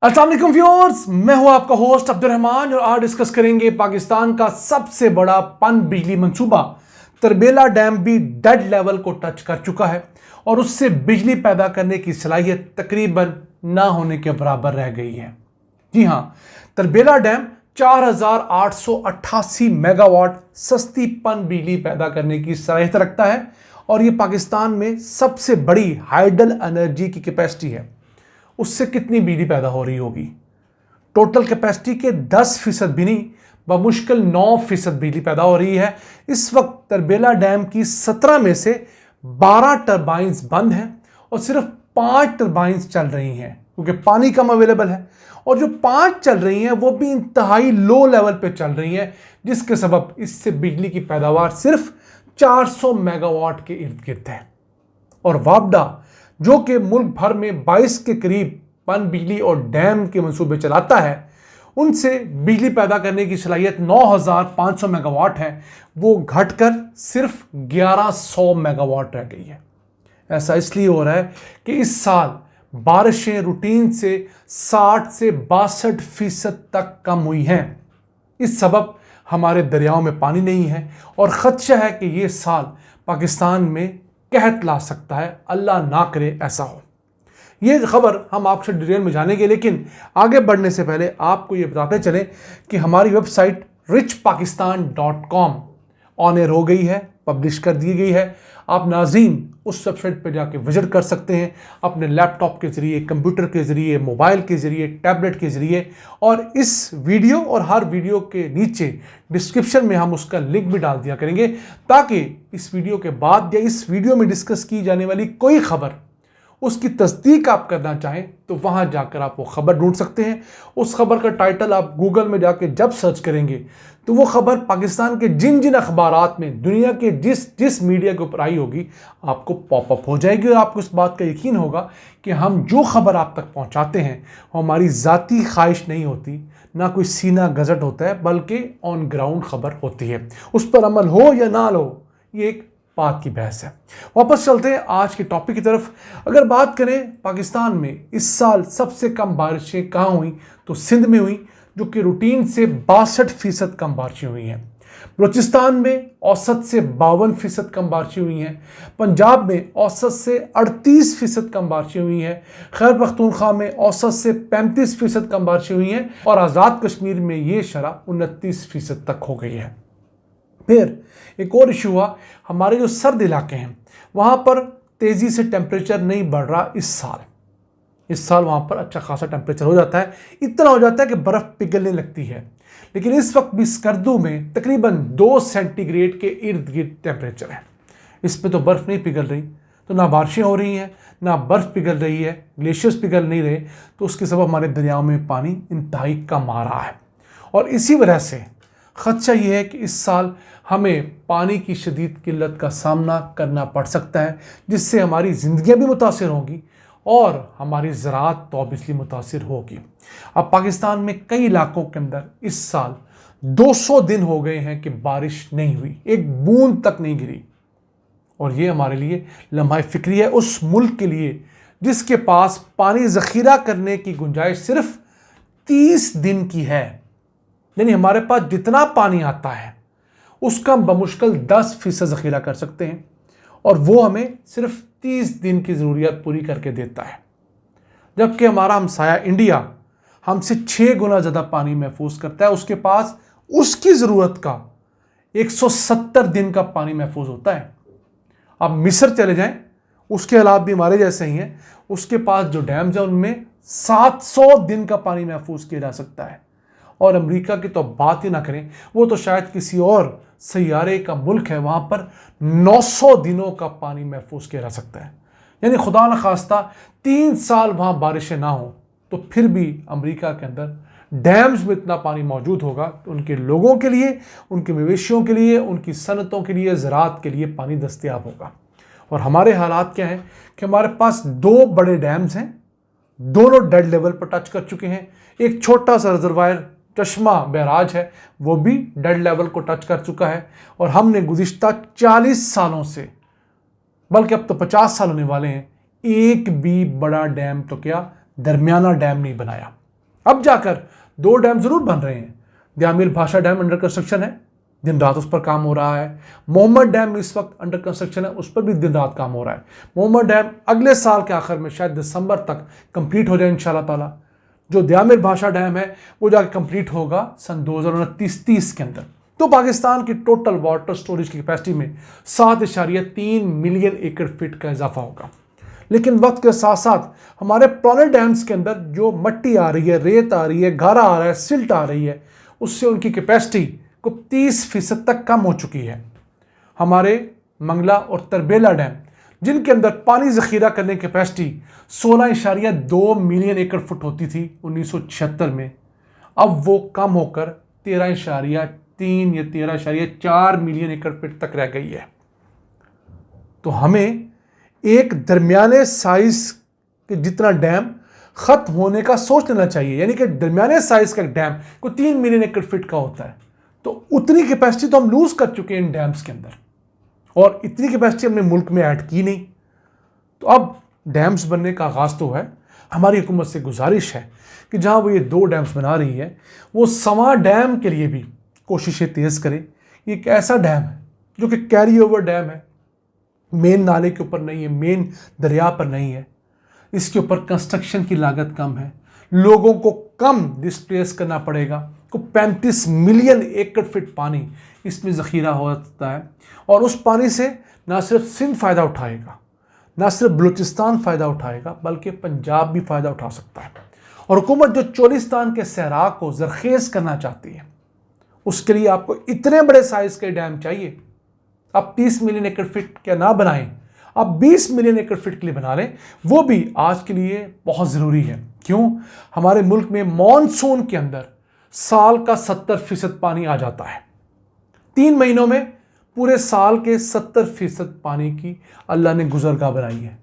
अस्सलाम वालेकुम व्यूअर्स, मैं हूं आपका होस्ट अब्दुल रहमान और आज डिस्कस करेंगे पाकिस्तान का सबसे बड़ा पन बिजली मंसूबा तरबेला डैम भी डेड लेवल को टच कर चुका है और उससे बिजली पैदा करने की सलाहियत तकरीबन ना होने के बराबर रह गई है। जी हां, तरबेला डैम 4888 मेगावाट सस्ती पन बिजली पैदा करने की सलाहियत रखता है और ये पाकिस्तान में सबसे बड़ी हाइडल एनर्जी की कैपेसिटी है। उससे कितनी बिजली पैदा हो रही होगी? टोटल कैपेसिटी के 10% भी नहीं, बमुश्किल 9% बिजली पैदा हो रही है। इस वक्त तरबेला डैम की 17 में से 12 टर्बाइंस बंद हैं और सिर्फ 5 टर्बाइंस चल रही हैं क्योंकि पानी कम अवेलेबल है, और जो 5 चल रही हैं वो भी इंतहाई लो लेवल पे चल रही हैं, जिसके सबब इससे बिजली की पैदावार सिर्फ 400 मेगावाट के इर्द गिर्द है। और वापडा जो कि मुल्क भर में 22 के करीब पन बिजली और डैम के मंसूबे चलाता है, उनसे बिजली पैदा करने की सलाहियत 9500 मेगावाट है, वो घटकर सिर्फ 1100 मेगावाट रह गई है। ऐसा इसलिए हो रहा है कि इस साल बारिशें रूटीन से 60 से 62% तक कम हुई हैं। इस सबब हमारे दरियाओं में पानी नहीं है और ख़दशा है कि ये साल पाकिस्तान में कहत ला सकता है। अल्लाह ना करे ऐसा हो। ये खबर हम आपसे डिटेल में जानेंगे, लेकिन आगे बढ़ने से पहले आपको ये बताते चलें कि हमारी वेबसाइट richpakistan.com ऑन एयर हो गई है, पब्लिश कर दी गई है। आप नाज़रीन उस वेबसाइट पर जाके विजिट कर सकते हैं अपने लैपटॉप के ज़रिए, कंप्यूटर के ज़रिए, मोबाइल के ज़रिए, टैबलेट के ज़रिए। और इस वीडियो और हर वीडियो के नीचे डिस्क्रिप्शन में हम उसका लिंक भी डाल दिया करेंगे, ताकि इस वीडियो के बाद या इस वीडियो में डिस्कस की जाने वाली कोई खबर उसकी तस्दीक आप करना चाहें तो वहां जाकर आप वो खबर ढूंढ सकते हैं। उस खबर का टाइटल आप गूगल में जाके जब सर्च करेंगे तो वो खबर पाकिस्तान के जिन जिन अखबारात में, दुनिया के जिस मीडिया के ऊपर आई होगी, आपको पॉपअप हो जाएगी और आपको इस बात का यकीन होगा कि हम जो खबर आप तक पहुंचाते हैं वो हमारी ज़ाती ख्वाहिश नहीं होती, ना कोई सीना गजट होता है, बल्कि ऑन ग्राउंड खबर होती है। उस पर अमल हो या ना हो, ये एक बात की बहस है। वापस चलते हैं आज के टॉपिक की तरफ। अगर बात करें पाकिस्तान में इस साल सबसे कम बारिशें कहाँ हुई, तो सिंध में हुई, जो कि रूटीन से 62% कम बारिशें हुई हैं। बलूचिस्तान में औसत से 52% कम बारिशें हुई हैं। पंजाब में औसत से 38% कम बारिशें हुई हैं। खैबर पख्तूनख्वा में औसत से 35% कम बारिशें हुई हैं और आज़ाद कश्मीर में ये शरह 29% तक हो गई है। फिर एक और इशू हुआ, हमारे जो सर्द इलाके हैं वहाँ पर तेज़ी से टेम्परेचर नहीं बढ़ रहा। इस साल वहाँ पर अच्छा खासा टेम्परेचर हो जाता है, इतना हो जाता है कि बर्फ़ पिघलने लगती है, लेकिन इस वक्त भी स्कर्दू में तकरीबन 2 सेंटीग्रेड के इर्द गिर्द टेम्परेचर है। इस पर तो बर्फ़ नहीं पिघल रही, तो ना बारिशें हो रही हैं, ना बर्फ़ पिघल रही है, ग्लेशियर्स पिघल नहीं रहे, तो उसके सबब हमारे दरियाओं में पानी इंतहाई कम आ रहा है। और इसी वजह से खदशा ये है कि इस साल हमें पानी की शदीद किल्लत का सामना करना पड़ सकता है, जिससे हमारी ज़िंदगियाँ भी मुतासिर होंगी और हमारी ज़राअत तो ऑब्वियसली मुतासिर होगी। अब पाकिस्तान में कई इलाकों के अंदर इस साल 200 दिन हो गए हैं कि बारिश नहीं हुई, एक बूंद तक नहीं गिरी। और ये हमारे लिए लम्हा फ़िक्री है उस मुल्क के लिए जिसके पास पानी ज़ख़ीरा करने की गुंजाइश सिर्फ 30 दिन की है। यानी हमारे पास जितना पानी आता है उसका हम बमुश्किल 10% ज़ख़ीरा कर सकते हैं, और वो हमें सिर्फ 30 दिन की ज़रूरियात पूरी करके देता है। जबकि हमारा हमसाया इंडिया हमसे 6 गुना ज़्यादा पानी महफूज करता है। उसके पास उसकी ज़रूरत का 170 दिन का पानी महफूज होता है। अब मिस्र चले जाएं, उसके हालात भी हमारे जैसे ही हैं। उसके पास जो डैम्स हैं उनमें 700 दिन का पानी महफूज किया जा सकता है। और अमेरिका की तो बात ही ना करें, वो तो शायद किसी और सैयारे का मुल्क है, वहाँ पर 900 दिनों का पानी महफूज किया जा सकता है। यानी खुदा न खास्ता 3 साल वहाँ बारिशें ना हो तो फिर भी अमेरिका के अंदर डैम्स में इतना पानी मौजूद होगा तो उनके लोगों के लिए, उनके मवेशियों के लिए, उनकी सनतों के लिए, ज़राअत के लिए पानी दस्तयाब होगा। और हमारे हालात क्या हैं कि हमारे पास 2 बड़े डैम्स हैं, दोनों डेड लेवल पर टच कर चुके हैं। एक छोटा सा रिजर्वायर चश्मा बैराज है, वो भी डेड लेवल को टच कर चुका है। और हमने गुज़िश्ता 40 सालों से, बल्कि अब तो 50 साल होने वाले हैं, एक भी बड़ा डैम तो क्या दरमियाना डैम नहीं बनाया। अब जाकर 2 डैम जरूर बन रहे हैं। दयामिल भाषा डैम अंडर कंस्ट्रक्शन है, दिन रात उस पर काम हो रहा है। मोहम्मद डैम इस वक्त अंडर कंस्ट्रक्शन है, उस पर भी दिन रात काम हो रहा है। मोहम्मद डैम अगले साल के आखिर में शायद दिसंबर तक कंप्लीट हो जाए इंशाल्लाह ताला। जो दयामिल भाषा डैम है वो जाकर कंप्लीट होगा सन 2029-30 के अंदर। तो पाकिस्तान की टोटल वाटर स्टोरेज की कैपेसिटी में 7.3 मिलियन एकड़ फीट का इजाफा होगा। लेकिन वक्त के साथ साथ हमारे पुराने डैम्स के अंदर जो मट्टी आ रही है, रेत आ रही है, गारा आ रहा है, सिल्ट आ रही है, उससे उनकी कैपेसिटी को 30% तक कम हो चुकी है। हमारे मंगला और तरबेला डैम जिनके अंदर पानी जखीरा करने की कैपेसिटी 16.2 मिलियन एकड़ फुट होती थी 1976 में, अब वो कम होकर 13.3 या 13.4 मिलियन एकड़ फीट तक रह गई है। तो हमें एक दरमियाने साइज के जितना डैम खत्म होने का सोच लेना चाहिए, यानी कि दरमियाने साइज का डैम को 3 मिलियन एकड़ फीट का होता है, तो उतनी कैपेसिटी तो हम लूज कर चुके हैं इन डैम्स के अंदर, और इतनी कैपेसिटी हमने मुल्क में ऐड की नहीं। तो अब डैम्स बनने का आगाज तो है। हमारी हुकूमत से गुजारिश है कि जहां वो ये 2 डैम्स बना रही है वो सवा डैम के लिए भी कोशिशें तेज करे। ये एक ऐसा डैम है जो कि कैरी ओवर डैम है, मेन नाले के ऊपर नहीं है, मेन दरिया पर नहीं है, इसके ऊपर कंस्ट्रक्शन की लागत कम है, लोगों को कम डिस्प्लेस करना पड़ेगा। को 35 मिलियन एकड़ फीट पानी इसमें ज़ख़ीरा होता है, और उस पानी से ना सिर्फ सिंध फ़ायदा उठाएगा, ना सिर्फ बलूचिस्तान फ़ायदा उठाएगा, बल्कि पंजाब भी फ़ायदा उठा सकता है। और हुकूमत जो चोलिस्तान के सहरा को जरखेज़ करना चाहती है, उसके लिए आपको इतने बड़े साइज़ के डैम चाहिए। आप 30 मिलियन एकड़ फीट क्या ना बनाएं, आप 20 मिलियन एकड़ फीट के लिए बना लें, वो भी आज के लिए बहुत ज़रूरी है। क्यों? हमारे मुल्क में मॉनसून के अंदर साल का 70% पानी आ जाता है। 3 महीनों में पूरे साल के 70% पानी की अल्लाह ने गुजरगाह बनाई है।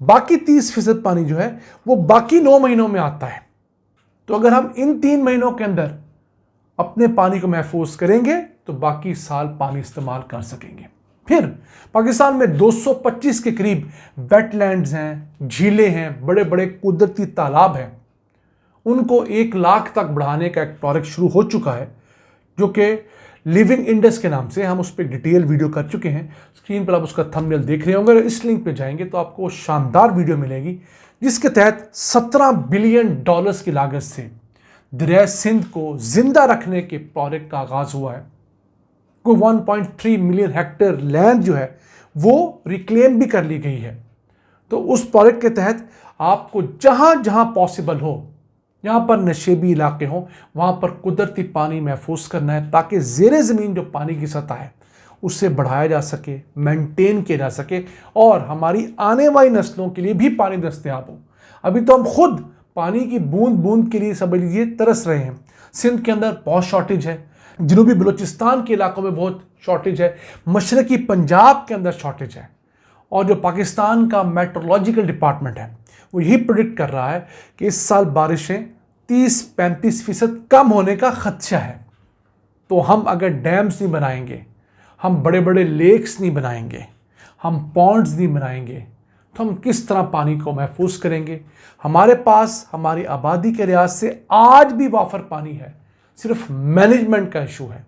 बाकी 30% पानी जो है वो बाकी 9 महीनों में आता है। तो अगर हम इन 3 महीनों के अंदर अपने पानी को महफूज करेंगे तो बाकी साल पानी इस्तेमाल कर सकेंगे। फिर पाकिस्तान में 225 के करीब वेटलैंड्स हैं, झीलें हैं, बड़े बड़े कुदरती तालाब हैं। उनको 1 लाख तक बढ़ाने का एक प्रोजेक्ट शुरू हो चुका है, जो कि लिविंग इंडस के नाम से। हम उस पर डिटेल वीडियो कर चुके हैं। स्क्रीन पर आप उसका थंबनेल देख रहे होंगे, और इस लिंक पे जाएंगे तो आपको शानदार वीडियो मिलेगी, जिसके तहत $17 बिलियन की लागत से दरिया सिंध को जिंदा रखने के प्रोजेक्ट का आगाज हुआ है। कोई 1.3 मिलियन हेक्टेयर लैंड जो है वो रिक्लेम भी कर ली गई है। तो उस प्रोजेक्ट के तहत आपको जहां जहां पॉसिबल हो, जहां पर नशेबी इलाके हों, वहां पर कुदरती पानी महफूज करना है, ताकि ज़ेरे ज़मीन जो पानी की सतह है उससे बढ़ाया जा सके, मेंटेन किया जा सके, और हमारी आने वाली नस्लों के लिए भी पानी दस्तयाब हो। अभी तो हम खुद पानी की बूंद बूंद के लिए समझ लीजिए तरस रहे हैं। सिंध के अंदर बहुत शॉर्टेज है, जनूबी बलूचिस्तान के इलाकों में बहुत शॉर्टेज है, मशरकी पंजाब के अंदर शॉर्टेज है। और जो पाकिस्तान का मेट्रोलॉजिकल डिपार्टमेंट है वो यही प्रेडिक्ट कर रहा है कि इस साल बारिशें 30-35% कम होने का खदशा है। तो हम अगर डैम्स नहीं बनाएंगे, हम बड़े बड़े लेक्स नहीं बनाएंगे, हम पॉन्ड्स नहीं बनाएंगे, तो हम किस तरह पानी को महफूज करेंगे? हमारे पास हमारी आबादी के लिहाज से आज भी वाफर पानी है, सिर्फ मैनेजमेंट का इशू है।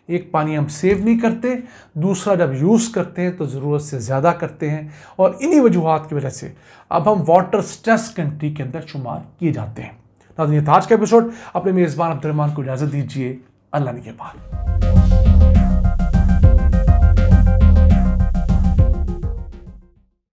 एक, पानी हम सेव नहीं करते, दूसरा जब यूज़ करते हैं तो ज़रूरत से ज़्यादा करते हैं, और इन्हीं वजूहात की वजह से अब हम वाटर स्ट्रेस कंट्री के अंदर शुमार किए जाते हैं। नाज़रीन, आज का एपिसोड अपने मेज़बान अब्दुर्रहमान को इजाज़त दीजिए। अल्लाह निगहबान।